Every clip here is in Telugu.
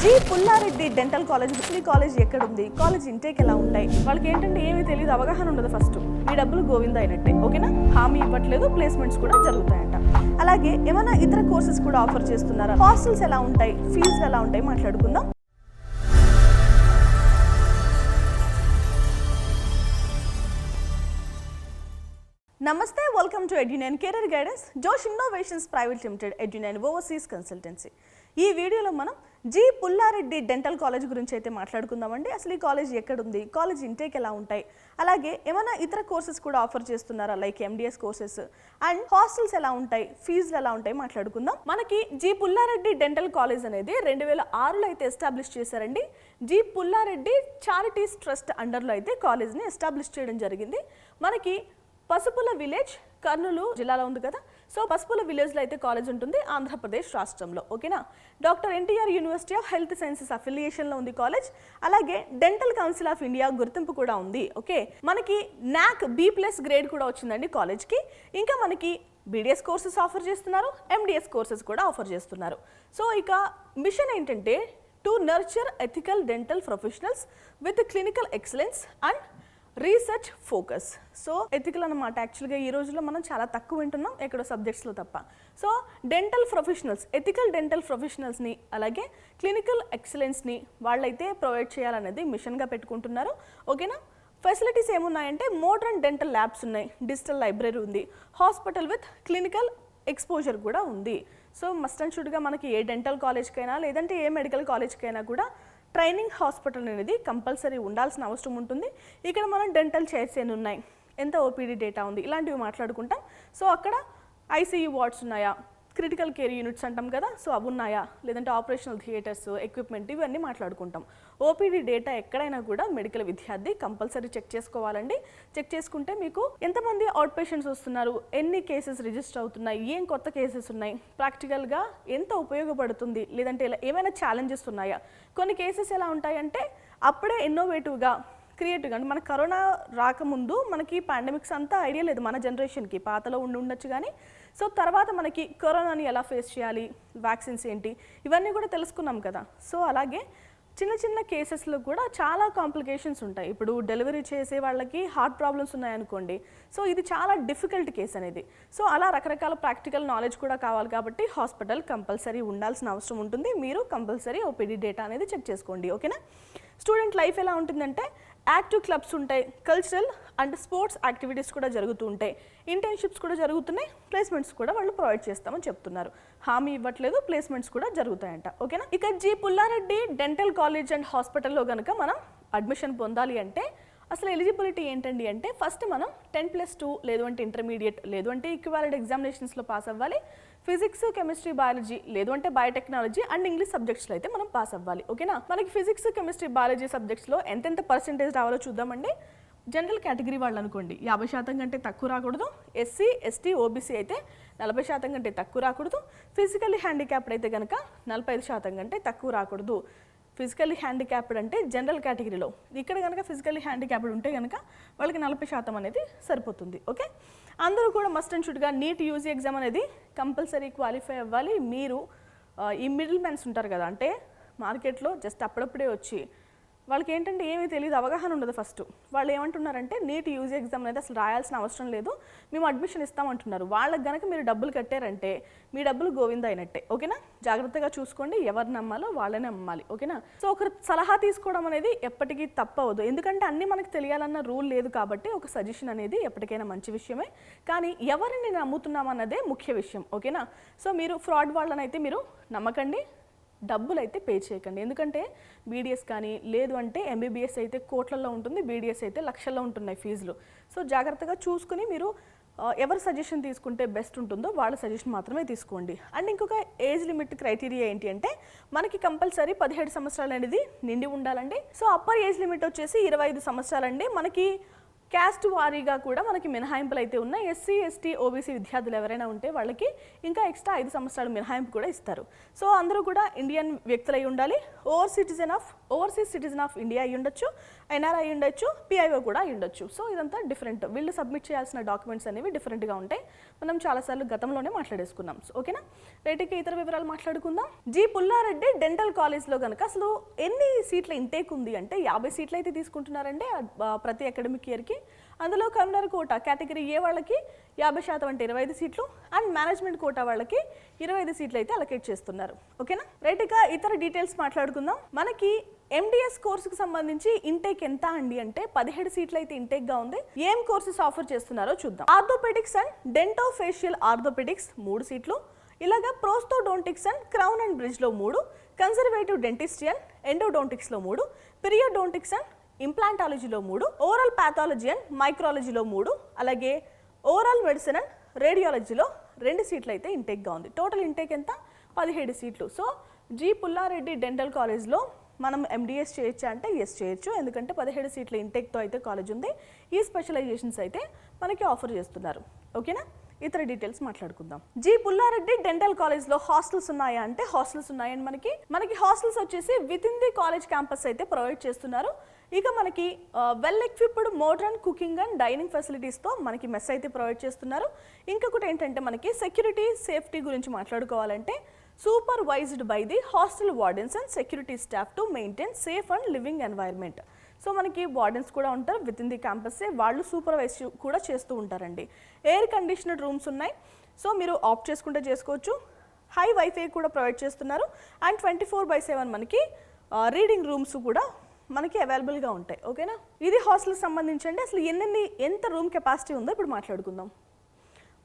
జీ పుల్లారెడ్డి డెంటల్ కాలేజ్ ఈ కాలేజ్ ఎక్కడ ఉంది, కాలేజ్ ఇంటేక్ ఎలా ఉంటాయి, వాళ్ళకి ఏంటంటే ఏమీ తెలియదు, అవగాహన ఉండదు. ఫస్ట్ మీ డబ్బులు గోవింద అయినట్టే, ఓకేనా. హామీ ఇవ్వట్లేదు, ప్లేస్మెంట్స్ కూడా జరుగుతాయంట. అలాగే ఏమైనా ఇతర కోర్సెస్ కూడా ఆఫర్ చేస్తున్నారా, హాస్టల్స్ ఎలా ఉంటాయి, ఫీజులు ఎలా ఉంటాయి మాట్లాడుకుందాం. నమస్తే, welcome to Edunine career guidance, Josh innovations private limited, Edunine overseas consultancy. ఈ వీడియోలో మనం జీ పుల్లారెడ్డి డెంటల్ కాలేజ్ గురించి అయితే మాట్లాడుకుందామండి. అసలు ఈ కాలేజ్ ఎక్కడుంది, కాలేజ్ ఇంటేక్ ఎలా ఉంటాయి, అలాగే ఏమైనా ఇతర కోర్సెస్ కూడా ఆఫర్ చేస్తున్నారా like MDS courses, and hostels ఎలా ఉంటాయి, ఫీజులు ఎలా ఉంటాయి మాట్లాడుకుందాం. మనకి జీ పుల్లారెడ్డి డెంటల్ కాలేజ్ అనేది 2006లో అయితే ఎస్టాబ్లిష్ చేశారండి. జీ పుల్లారెడ్డి చారిటీస్ ట్రస్ట్ అండర్లో అయితే కాలేజ్ని ఎస్టాబ్లిష్ చేయడం జరిగింది. మనకి పసుపుల విలేజ్ కర్నూలు జిల్లాలో ఉంది కదా, సో పసుపుల విలేజ్లో అయితే కాలేజ్ ఉంటుంది, ఆంధ్రప్రదేశ్ రాష్ట్రంలో, ఓకేనా. Doctor NTR university of health sciences అఫిలియేషన్లో ఉంది కాలేజ్. అలాగే డెంటల్ కౌన్సిల్ ఆఫ్ ఇండియా గుర్తింపు కూడా ఉంది, ఓకే. మనకి NAC B+ గ్రేడ్ కూడా వచ్చిందండి కాలేజ్కి. ఇంకా మనకి BDS కోర్సెస్ ఆఫర్ చేస్తున్నారు, MDS కోర్సెస్ కూడా ఆఫర్ చేస్తున్నారు. సో ఇక మిషన్ ఏంటంటే to nurture ethical dental professionals with clinical excellence and research focus. So ethical అన్నమాట. యాక్చువల్గా ఈ రోజుల్లో మనం చాలా తక్కువ వింటున్నాం, ఎక్కడో సబ్జెక్ట్స్లో తప్ప. So dental professionals, ethical dental ప్రొఫెషనల్స్ని అలాగే క్లినికల్ ఎక్సలెన్స్ని వాళ్ళైతే ప్రొవైడ్ చేయాలనేది మిషన్గా పెట్టుకుంటున్నారు, ఓకేనా. ఫెసిలిటీస్ ఏమున్నాయంటే మోడర్న్ డెంటల్ ల్యాబ్స్ ఉన్నాయి, డిజిటల్ లైబ్రరీ ఉంది, హాస్పిటల్ విత్ క్లినికల్ ఎక్స్పోజర్ కూడా ఉంది. సో మస్ట్ అండ్ షుడ్గా మనకి ఏ డెంటల్ కాలేజ్కైనా లేదంటే ఏ మెడికల్ కాలేజ్కైనా కూడా ట్రైనింగ్ హాస్పిటల్ అనేది కంపల్సరీ ఉండాల్సిన అవసరం ఉంటుంది. ఇక్కడ మనం డెంటల్ చైర్స్ ఎన్ని ఉన్నాయి, ఎంత OPD డేటా ఉంది, ఇలాంటివి మాట్లాడుకుంటాం. సో అక్కడ ICU వార్డ్స్ ఉన్నాయా, క్రిటికల్ కేర్ యూనిట్స్ అంటాం కదా, సో అవి ఉన్నాయా, లేదంటే ఆపరేషనల్ థియేటర్స్, ఎక్విప్మెంట్, ఇవన్నీ మాట్లాడుకుంటాం. OPD డేటా ఎక్కడైనా కూడా మెడికల్ విద్యార్థి కంపల్సరీ చెక్ చేసుకోవాలండి. చెక్ చేసుకుంటే మీకు ఎంతమంది అవుట్ పేషెంట్స్ వస్తున్నారు, ఎన్ని కేసెస్ రిజిస్టర్ అవుతున్నాయి, ఏం కొత్త కేసెస్ ఉన్నాయి, ప్రాక్టికల్గా ఎంత ఉపయోగపడుతుంది, లేదంటే ఏమైనా ఛాలెంజెస్ ఉన్నాయా. కొన్ని కేసెస్ ఎలా ఉంటాయంటే అప్పుడే ఇన్నోవేటివ్గా క్రియేటివ్గా, అంటే మన కరోనా రాకముందు మనకి పాండమిక్స్ అంతా ఐడియా లేదు మన జనరేషన్కి, పాతలో ఉండొచ్చు కానీ. సో తర్వాత మనకి కరోనాని ఎలా ఫేస్ చేయాలి, వ్యాక్సిన్స్ ఏంటి, ఇవన్నీ కూడా తెలుసుకున్నాం కదా. సో అలాగే చిన్న చిన్న కేసెస్లో కూడా చాలా కాంప్లికేషన్స్ ఉంటాయి. ఇప్పుడు డెలివరీ చేసే వాళ్ళకి హార్ట్ ప్రాబ్లమ్స్ ఉన్నాయనుకోండి, సో ఇది చాలా డిఫికల్ట్ కేస్ అనేది. సో అలా రకరకాల ప్రాక్టికల్ నాలెడ్జ్ కూడా కావాలి కాబట్టి హాస్పిటల్ కంపల్సరీ ఉండాల్సిన అవసరం ఉంటుంది. మీరు కంపల్సరీ OPD డేటా అనేది చెక్ చేసుకోండి, ఓకేనా. స్టూడెంట్ లైఫ్ ఎలా ఉంటుందంటే యాక్టివ్ క్లబ్స్ ఉంటాయి, కల్చరల్ అండ్ స్పోర్ట్స్ యాక్టివిటీస్ కూడా జరుగుతూ ఉంటాయి, ఇంటర్న్షిప్స్ కూడా జరుగుతున్నాయి, ప్లేస్మెంట్స్ కూడా వాళ్ళు ప్రొవైడ్ చేస్తామని చెప్తున్నారు. హామీ ఇవ్వట్లేదు, ప్లేస్మెంట్స్ కూడా జరుగుతాయంట, ఓకేనా. ఇక G Pulla Reddy dental college and హాస్పిటల్లో కనుక మనం అడ్మిషన్ పొందాలి అంటే అసలు ఎలిజిబిలిటీ ఏంటండి అంటే ఫస్ట్ మనం 10+2 లేదు అంటే ఇంటర్మీడియట్ లేదు అంటే ఈక్వాలెంట్ ఎగ్జామినేషన్స్లో పాస్ అవ్వాలి, ఫిజిక్స్, కెమిస్ట్రీ, బయాలజీ లేదు అంటే బయోటెక్నాలజీ అండ్ ఇంగ్లీష్ సబ్జెక్ట్స్లో అయితే మనం పాస్ అవ్వాలి, ఓకేనా. మనకి ఫిజిక్స్, కెమిస్ట్రీ, బయాలజీ సబ్జెక్ట్స్లో ఎంతెంత పర్సెంటేజ్ రావాలో చూద్దామండి. జనరల్ కేటగిరీ వాళ్ళు అనుకోండి 50% కంటే తక్కువ రాకూడదు, SC, ST, OBC అయితే 40% కంటే తక్కువ రాకూడదు, ఫిజికల్లీ హ్యాండిక్యాప్డ్ అయితే కనుక 45% కంటే తక్కువ రాకూడదు. ఫిజికల్లీ హ్యాండిక్యాప్డ్ అంటే జనరల్ కేటగిరీలో, ఇక్కడ కనుక ఫిజికల్లీ హ్యాండిక్యాప్డ్ ఉంటే కనుక వాళ్ళకి 40% అనేది సరిపోతుంది, ఓకే. అందరూ కూడా మస్ట్ అండ్ షుడ్గా నీట్ UG ఎగ్జామ్ అనేది కంపల్సరీ క్వాలిఫై అవ్వాలి. మీరు ఈ మిడిల్ మ్యాన్స్ ఉంటారు కదా, అంటే మార్కెట్లో జస్ట్ అప్పుడప్పుడే వచ్చి వాళ్ళకి ఏంటంటే ఏమీ తెలియదు, అవగాహన ఉండదు. ఫస్ట్ వాళ్ళు ఏమంటున్నారంటే నీట్ UG ఎగ్జామ్ అనేది అసలు రాయాల్సిన అవసరం లేదు, మేము అడ్మిషన్ ఇస్తామంటున్నారు. వాళ్ళకి కనుక మీరు డబ్బులు కట్టారంటే మీ డబ్బులు గోవింద అయినట్టే, ఓకేనా. జాగ్రత్తగా చూసుకోండి, ఎవరు నమ్మాలో వాళ్ళనే అమ్మాలి, ఓకేనా. సో ఒకరు సలహా తీసుకోవడం అనేది ఎప్పటికీ తప్పవద్దు, ఎందుకంటే అన్నీ మనకు తెలియాలన్న రూల్ లేదు కాబట్టి ఒక సజెషన్ అనేది ఎప్పటికైనా మంచి విషయమే. కానీ ఎవరిని నమ్ముతున్నామన్నదే ముఖ్య విషయం, ఓకేనా. సో మీరు ఫ్రాడ్ వాళ్ళని అయితే మీరు నమ్మకండి, డబ్బులు అయితే పే చేయకండి. ఎందుకంటే BDS కానీ లేదు అంటే MBBS అయితే కోట్లలో ఉంటుంది, BDS అయితే లక్షల్లో ఉంటున్నాయి ఫీజులు. సో జాగ్రత్తగా చూసుకుని మీరు ఎవరు సజెషన్ తీసుకుంటే బెస్ట్ ఉంటుందో వాళ్ళ సజెషన్ మాత్రమే తీసుకోండి. అండ్ ఇంకొక ఏజ్ లిమిట్ క్రైటీరియా ఏంటి అంటే మనకి కంపల్సరీ 17 సంవత్సరాలు అనేది నిండి ఉండాలండి. సో అప్పర్ ఏజ్ లిమిట్ వచ్చేసి 25 సంవత్సరాలండి. మనకి క్యాస్ట్ వారీగా కూడా మనకి మినహాయింపులు అయితే ఉన్నాయి. ఎస్సీ ఎస్టీ ఓబీసీ విద్యార్థులు ఎవరైనా ఉంటే వాళ్ళకి ఇంకా ఎక్స్ట్రా 5 సంవత్సరాలు మినహాయింపు కూడా ఇస్తారు. సో అందరూ కూడా ఇండియన్ వ్యక్తులు అయి ఉండాలి, ఓవర్సీస్ సిటిజన్ ఆఫ్ ఇండియా అయి ఉండొచ్చు, ఎన్ఆర్ఐ అయి ఉండొచ్చు, పిఐఓ కూడా అయి ఉండొచ్చు. సో ఇదంతా డిఫరెంట్, వీళ్ళు సబ్మిట్ చేయాల్సిన డాక్యుమెంట్స్ అనేవి డిఫరెంట్గా ఉంటాయి. మనం చాలాసార్లు గతంలోనే మాట్లాడేసుకున్నాం. ఓకేనా, రైట్కి ఇతర వివరాలు మాట్లాడుకుందాం. జి పుల్లారెడ్డి డెంటల్ కాలేజ్లో కనుక అసలు ఎన్ని సీట్ల ఇంటేక్ ఉంది అంటే 50 సీట్లు అయితే తీసుకుంటున్నారంటే ప్రతి అకాడమిక్ ఇయర్కి. అందులో కన్వీనర్ కోటా కేటగిరీ ఏ వాళ్ళకి 50% అంటే 25 సీట్లు, అండ్ మేనేజ్మెంట్ కోటా వాళ్ళకి 25 సీట్లు అయితే అలొకేట్ చేస్తున్నారు. ఓకేనా, రైట్ ఇక ఇతర డీటెయిల్స్ మాట్లాడుకుందాం. మనకి ఎండిఎస్ కోర్సుకు సంబంధించి ఇంటేక్ ఎంత అండి అంటే 17 సీట్లు అయితే ఇంటేక్గా ఉంది. ఏం కోర్సెస్ ఆఫర్ చేస్తున్నారో చూద్దాం. ఆర్థోపెడిక్స్ అండ్ డెంటోఫేషియల్ ఆర్థోపెడిక్స్ 3 సీట్లు, ఇలాగా ప్రోస్తోడోంటిక్స్ అండ్ క్రౌన్ అండ్ బ్రిడ్జ్లో 3, కన్జర్వేటివ్ డెంటిస్ట్రీ అండ్ ఎండోడోంటిక్స్లో 3, పీరియోడోంటిక్స్ అండ్ ఇంప్లాంటాలజీలో 3, ఓరల్ ప్యాథాలజీ అండ్ మైక్రాలజీలో 3, అలాగే ఓరల్ మెడిసిన్ అండ్ రేడియాలజీలో 2 సీట్లు అయితే ఇంటేక్గా ఉంది. టోటల్ ఇంటేక్ ఎంత? 17 సీట్లు. సో జి పుల్లారెడ్డి డెంటల్ కాలేజ్లో మనం ఎండిఎస్ చేయొచ్చా అంటే ఎస్ చేయొచ్చు, ఎందుకంటే 17 సీట్ల ఇంటేక్తో అయితే కాలేజ్ ఉంది. ఈ స్పెషలైజేషన్స్ అయితే మనకి ఆఫర్ చేస్తున్నారు. ఓకేనా, ఇతర డీటెయిల్స్ మాట్లాడుకుందాం. జి పుల్లారెడ్డి డెంటల్ కాలేజ్లో హాస్టల్స్ ఉన్నాయా అంటే హాస్టల్స్ ఉన్నాయని మనకి హాస్టల్స్ వచ్చేసి with in the college campus అయితే ప్రొవైడ్ చేస్తున్నారు. ఇక మనకి well equipped modern cooking and dining ఫెసిలిటీస్తో మనకి మెస్ అయితే ప్రొవైడ్ చేస్తున్నారు. ఇంకొకటి ఏంటంటే మనకి సెక్యూరిటీ సేఫ్టీ గురించి మాట్లాడుకోవాలంటే supervised by the hostel wardens and security staff to maintain safe and living environment. So మనకి వార్డెన్స్ కూడా ఉంటారు విత్ ఇన్ ది క్యాంపస్సే, వాళ్ళు సూపర్వైజ్ కూడా చేస్తూ ఉంటారండి. ఎయిర్ కండిషనర్డ్ రూమ్స్ ఉన్నాయి, సో మీరు ఆప్ట్ చేసుకుంటే చేసుకోవచ్చు. హై వైఫై కూడా ప్రొవైడ్ చేస్తున్నారు అండ్ 24/7 మనకి రీడింగ్ రూమ్స్ కూడా మనకి అవైలబుల్గా ఉంటాయి. ఓకేనా, ఇది హాస్టల్కి సంబంధించండి. అసలు ఎంత రూమ్ కెపాసిటీ ఉందో ఇప్పుడు మాట్లాడుకుందాం.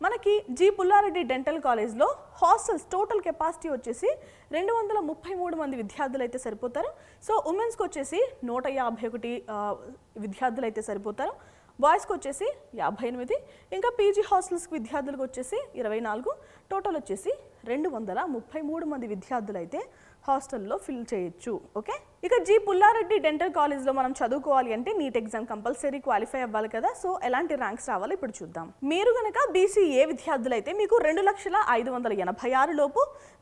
మనకి జి పుల్లారెడ్డి డెంటల్ కాలేజ్లో హాస్టల్స్ టోటల్ కెపాసిటీ వచ్చేసి 233 మంది విద్యార్థులు అయితే సరిపోతారు. సో ఉమెన్స్కి వచ్చేసి 151 విద్యార్థులు అయితే సరిపోతారు, బాయ్స్కి వచ్చేసి 58, ఇంకా పీజీ హాస్టల్స్కి విద్యార్థులకు వచ్చేసి 24, టోటల్ వచ్చేసి 233 మంది విద్యార్థులు అయితే హాస్టల్లో ఫిల్ చేయొచ్చు. ఓకే, ఇక జి పుల్లారెడ్డి డెంటల్ కాలేజ్లో మనం చదువుకోవాలి అంటే నీట్ ఎగ్జామ్ కంపల్సరీ క్వాలిఫై అవ్వాలి కదా. సో ఎలాంటి ర్యాంక్స్ రావాలో ఇప్పుడు చూద్దాం. మీరు కనుక బీసీఏ విద్యార్థులు అయితే మీకు 2,05,86 లోపు,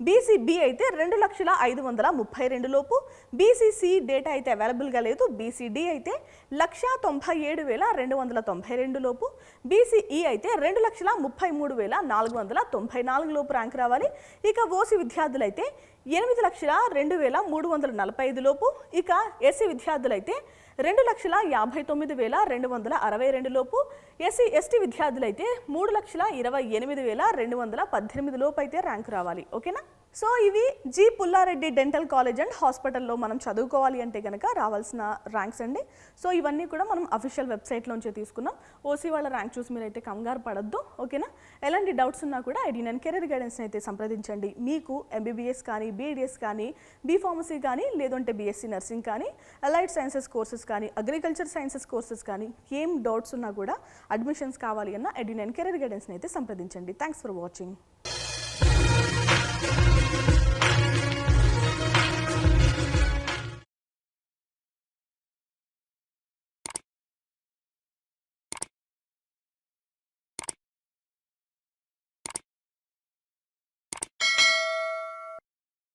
బీసీబీ అయితే 2,05,32 లోపు, బీసీసీ డేటా అయితే అవైలబుల్గా లేదు, బీసీడీ అయితే 1,97,292 లోపు, బీసీఈ అయితే 2,33,494 లోపు ర్యాంక్ రావాలి. ఇక ఓసీ విద్యార్థులు అయితే 8,02,345 లోపు, ఇక ఎస్సీ విద్యార్థులైతే 2,59,262 లోపు, ఎస్సీ ఎస్టీ విద్యార్థులైతే 3,28,218 లోపు అయితే ర్యాంక్ రావాలి. ఓకేనా, సో ఇవి G Pullareddy dental college and హాస్పిటల్లో మనం చదువుకోవాలి అంటే కనుక రావాల్సిన ర్యాంక్స్ అండి. సో ఇవన్నీ కూడా మనం అఫీషియల్ వెబ్సైట్లోంచే తీసుకున్నాం. ఓసీ వాళ్ళ ర్యాంక్ చూసి మీరైతే కంగారు పడద్దు. ఓకేనా, ఎలాంటి డౌట్స్ ఉన్నా కూడా ఎడ్యునైన్ కెరీర్ గైడెన్స్ని అయితే సంప్రదించండి. మీకు ఎంబీబీఎస్ కానీ, బీఈడీఎస్ కానీ, బీ ఫార్మసీ కానీ, లేదంటే బీఎస్సీ నర్సింగ్ కానీ, అలైడ్ సైన్సెస్ కోర్సెస్ కానీ, అగ్రికల్చర్ సైన్సెస్ కోర్సెస్ కానీ, ఏం డౌట్స్ ఉన్నా కూడా అడ్మిషన్స్ కావాలి అన్న ఎడ్యునైన్ కెరీర్ గైడెన్స్ని అయితే సంప్రదించండి. Thanks for watching.